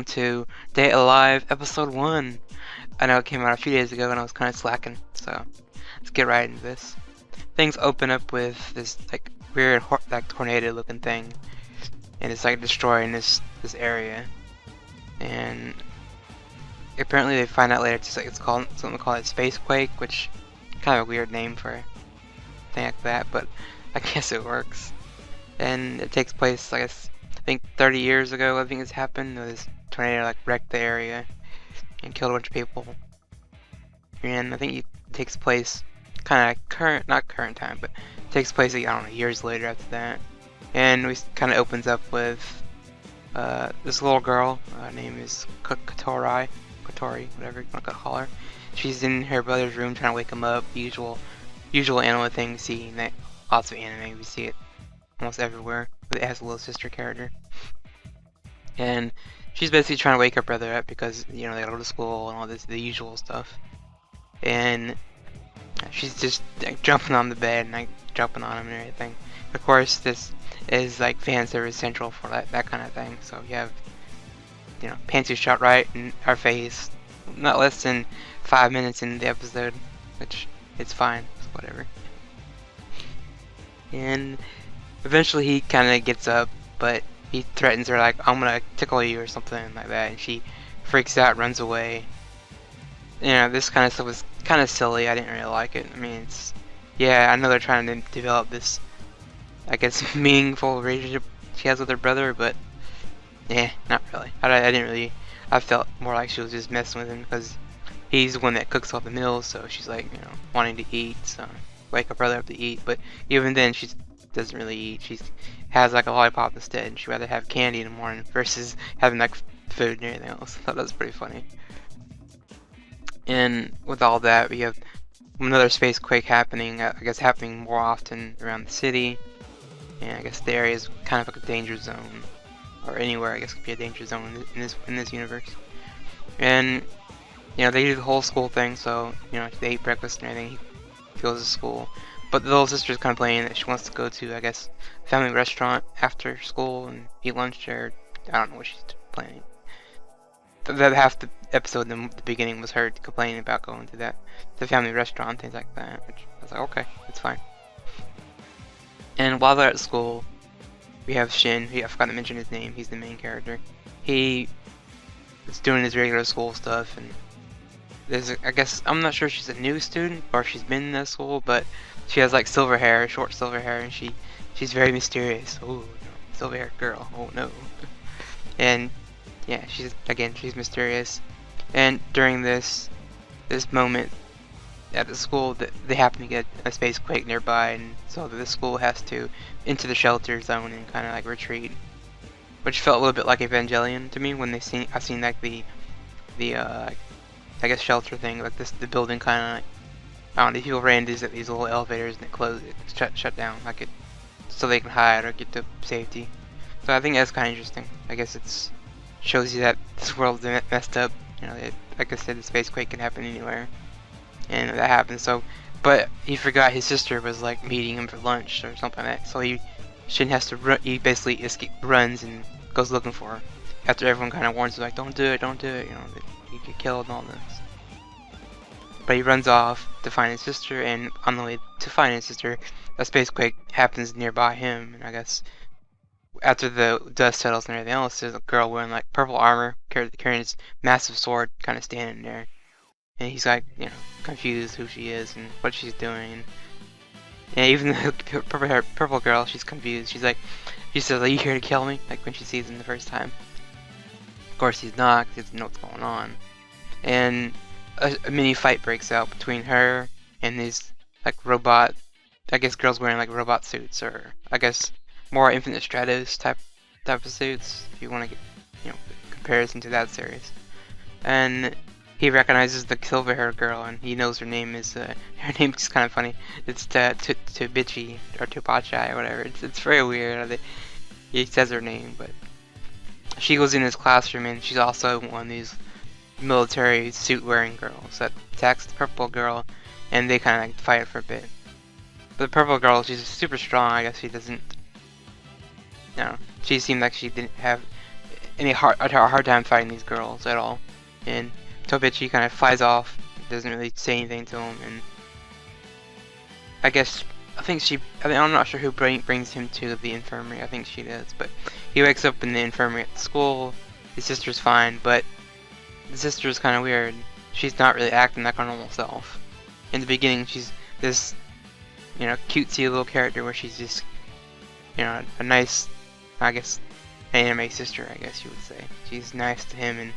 welcome to Day Alive Episode 1. I know it came out a few days ago and I was kind of slacking, so let's get right into this. Things open up with this like weird like tornado looking thing, and it's like destroying this area. And apparently they find out later it's called something called a space quake, which kind of a weird name for a thing like that, but I guess it works. And it takes place, I think 30 years ago. I think it's happened. This tornado like wrecked the area and killed a bunch of people. And I think it takes place kind of not current time, but it takes place like, I don't know, years later after that. And we kind of opens up with this little girl. Her name is Kotori, whatever you want to call her. She's in her brother's room trying to wake him up. Usual anime thing we see in lots of anime. We see it almost everywhere. But it has a little sister character, and she's basically trying to wake her brother up because they go to school and all the usual stuff. And she's just like, jumping on the bed and like jumping on him and everything. Of course, this is like fan service central for that kind of thing. So you have Pantsu shot right in our face, not less than 5 minutes in the episode, which it's fine, it's whatever. And eventually he kind of gets up, but he threatens her like, I'm gonna tickle you or something like that, and she freaks out, runs away. This kind of stuff was kind of silly. I didn't really like it. I mean, I know they're trying to develop this, I guess, meaningful relationship she has with her brother, but not really. I felt more like she was just messing with him because he's the one that cooks all the meals, so she's like, wanting to eat, so wake her brother up to eat. But even then, she doesn't really eat. She has like a lollipop instead, and she'd rather have candy in the morning versus having like food and everything else. I thought that was pretty funny. And with all that, we have another space quake happening, I guess happening more often around the city. And I guess the area is kind of like a danger zone, or anywhere I guess could be a danger zone in this universe. And they do the whole school thing, so they eat breakfast and everything. He goes to school, but the little sister's complaining that she wants to go to, I guess, a family restaurant after school and eat lunch there. I don't know what she's planning. That half the episode in the beginning was her complaining about going to the family restaurant, things like that. Which I was like, okay, it's fine. And while they're at school, we have Shin. I forgot to mention his name. He's the main character. He is doing his regular school stuff, and I guess I'm not sure if she's a new student or if she's been in that school, but she has like silver hair, short silver hair, and she's very mysterious. Oh, silver haired girl. Oh no. And yeah, she's mysterious. And during this moment at the school, they happen to get a space quake nearby, and so the school has to into the shelter zone and kind of like retreat, which felt a little bit like Evangelion to me when I seen like the I guess shelter thing, like the building kind of like, I don't know, people ran into these little elevators and it shut down like it, so they can hide or get to safety. So I think that's kind of interesting. I guess it's shows you that this world's messed up. Like I said, the space quake can happen anywhere, and that happens. So, but he forgot his sister was like meeting him for lunch or something like that. So Shin has to run. He basically runs and goes looking for her after everyone kind of warns him like, don't do it, you get killed and all this. But he runs off to find his sister, and on the way to find his sister, a space quake happens nearby him, and I guess after the dust settles and everything else, there's a girl wearing like purple armor, carrying this massive sword, kind of standing there, and he's like, confused who she is and what she's doing. And even the purple girl, she's confused. She says, "Are you here to kill me?" Like when she sees him the first time. Of course, he's not, because he doesn't know what's going on. And a mini fight breaks out between her and these like robot, I guess girls wearing like robot suits, or I guess more Infinite Stratos type of suits, if you want to get comparison to that series. And he recognizes the silver-haired girl, and he knows her name is her name's kind of funny. It's Tabichi or Tubachai or whatever. It's very weird. He says her name, but she goes in his classroom, and she's also one of these military suit-wearing girls that attacks the purple girl, and they kind of like fight for a bit. But the purple girl, she's super strong. I guess she doesn't. She seemed like she didn't have a hard time fighting these girls at all. And Tobichi kind of flies off, doesn't really say anything to him, and I guess I'm not sure who brings him to the infirmary. I think she does, but he wakes up in the infirmary at the school. His sister's fine, but the sister's kind of weird. She's not really acting like her normal self. In the beginning, she's this, cutesy little character where she's just, a nice, I guess, anime sister, I guess you would say. She's nice to him and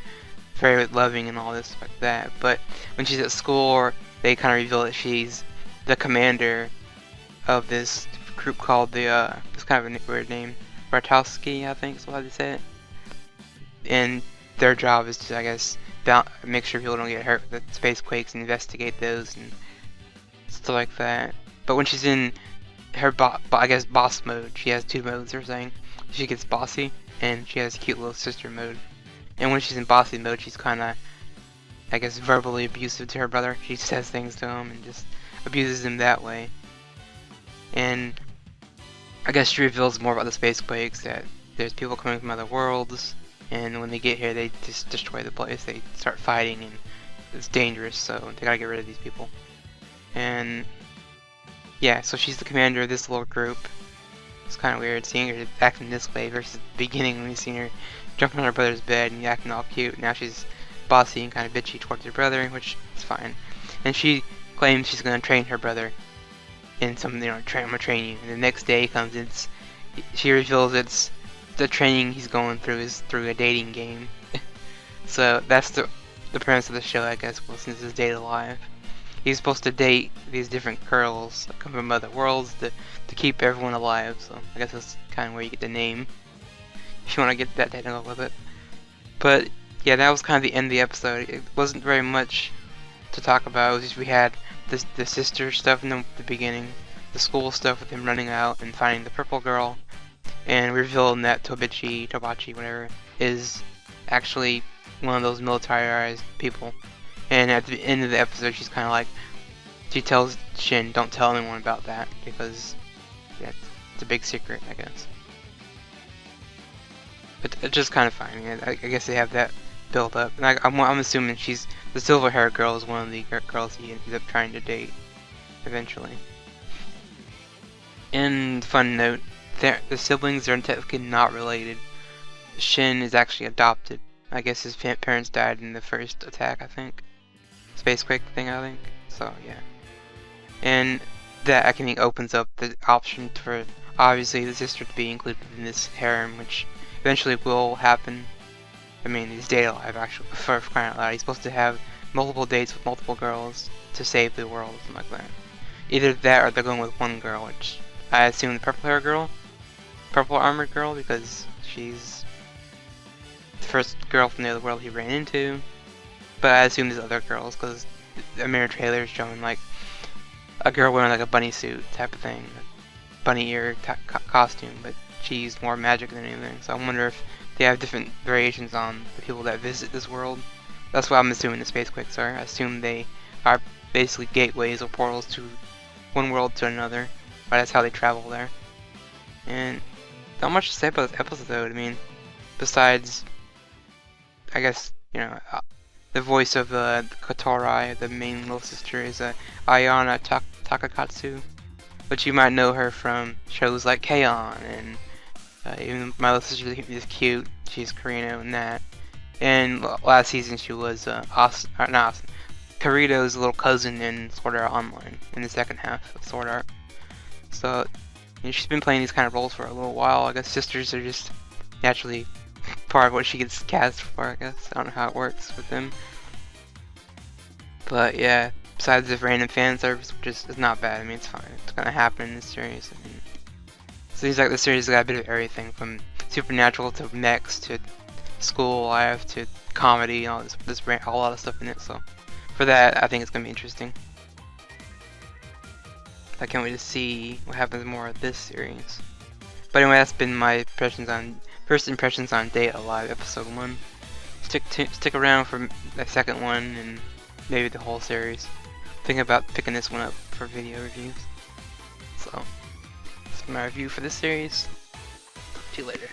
very loving and all this like that. But when she's at school, they kind of reveal that she's the commander of this group called it's kind of a weird name, Bartowski, I think is how they say it. And their job is to, I guess, make sure people don't get hurt with the space quakes and investigate those and stuff like that. But when she's in her boss mode, she has two modes. They're saying she gets bossy and she has cute little sister mode. And when she's in bossy mode, she's kind of, I guess, verbally abusive to her brother. She says things to him and just abuses him that way. And I guess she reveals more about the space quakes, that there's people coming from other worlds, and when they get here they just destroy the place. They start fighting and it's dangerous, so they gotta get rid of these people. And yeah, so she's the commander of this little group. It's kind of weird seeing her acting this way versus the beginning when we seen her jumping on her brother's bed and acting all cute. Now she's bossy and kind of bitchy towards her brother, which is fine. And she claims she's gonna train her brother in something, I'm gonna train you. And the next day comes, she reveals it's the training he's going through is through a dating game. So that's the premise of the show, I guess, since his date alive. He's supposed to date these different girls that come from other worlds to keep everyone alive. So I guess that's kind of where you get the name, if you want to get that technical with it. But yeah, that was kind of the end of the episode. It wasn't very much to talk about. It was just we had the sister stuff in the beginning, the school stuff with him running out and finding the purple girl, and revealing that Tobachi, whatever, is actually one of those militarized people. And at the end of the episode, she's kind of like, she tells Shin, don't tell anyone about that, because yeah, it's a big secret, I guess. But it's just kind of fine. Yeah, I guess they have that built up, and I'm assuming she's the silver-haired girl is one of the girls he ends up trying to date eventually. And fun note, the siblings are technically not related. Shin is actually adopted. I guess his parents died in the first attack, I think. Spacequake thing, I think. So, yeah. And that, I think, opens up the option for, obviously, the sister to be included in this harem, which eventually will happen. I mean, he's date alive, actually, for crying out loud. He's supposed to have multiple dates with multiple girls to save the world, something like that. Either that or they're going with one girl, which I assume the purple armored girl, because she's the first girl from the other world he ran into. But I assume there's other girls, because the mirror trailer is showing like a girl wearing like a bunny suit type of thing, a bunny ear costume, but she's more magic than anything. So I wonder if they have different variations on the people that visit this world. That's what I'm assuming the spacequakes are. I assume they are basically gateways or portals to one world to another. But that's how they travel there. And not much to say about this episode. I mean, besides, I guess, the voice of Kotorai, the main little sister, is Ayana Takakatsu, which you might know her from shows like K-On! And even my little sister is cute. She's Korean in that. And last season she was Kirito's little cousin in Sword Art Online in the second half of Sword Art. So she's been playing these kind of roles for a little while. I guess sisters are just naturally part of what she gets cast for, I guess. I don't know how it works with them. But yeah, besides this random fan service, which is not bad. I mean, it's fine. It's gonna happen in this series. I mean, seems like the series got a bit of everything from supernatural to mechs to school life to comedy and all this a lot of stuff in it. So for that, I think it's gonna be interesting. I can't wait to see what happens more of this series. But anyway, that's been my first impressions on Date Alive episode 1. Stick around for the second one and maybe the whole series. Thinking about picking this one up for video reviews. So that's my review for this series. Talk to you later.